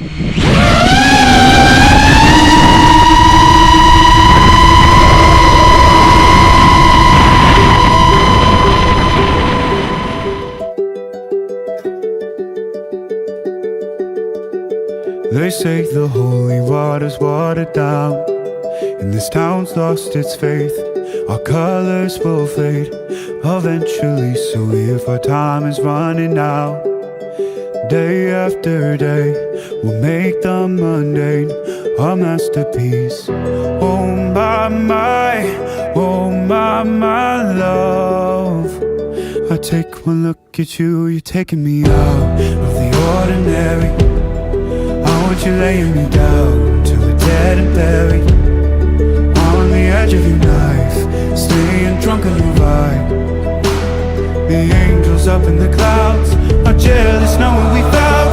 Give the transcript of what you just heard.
They say the holy water's watered down, and this town's lost its faith. Our colors will fade eventually, so if our time is running out, day after day, we'll make the mundane a masterpiece. Oh my love, I take one look at you, you're taking me out of the ordinary. I want you laying me down till we're dead and buried, on the edge of your knife, staying drunk on your vibe. The angels up in the clouds are jealous knowing we found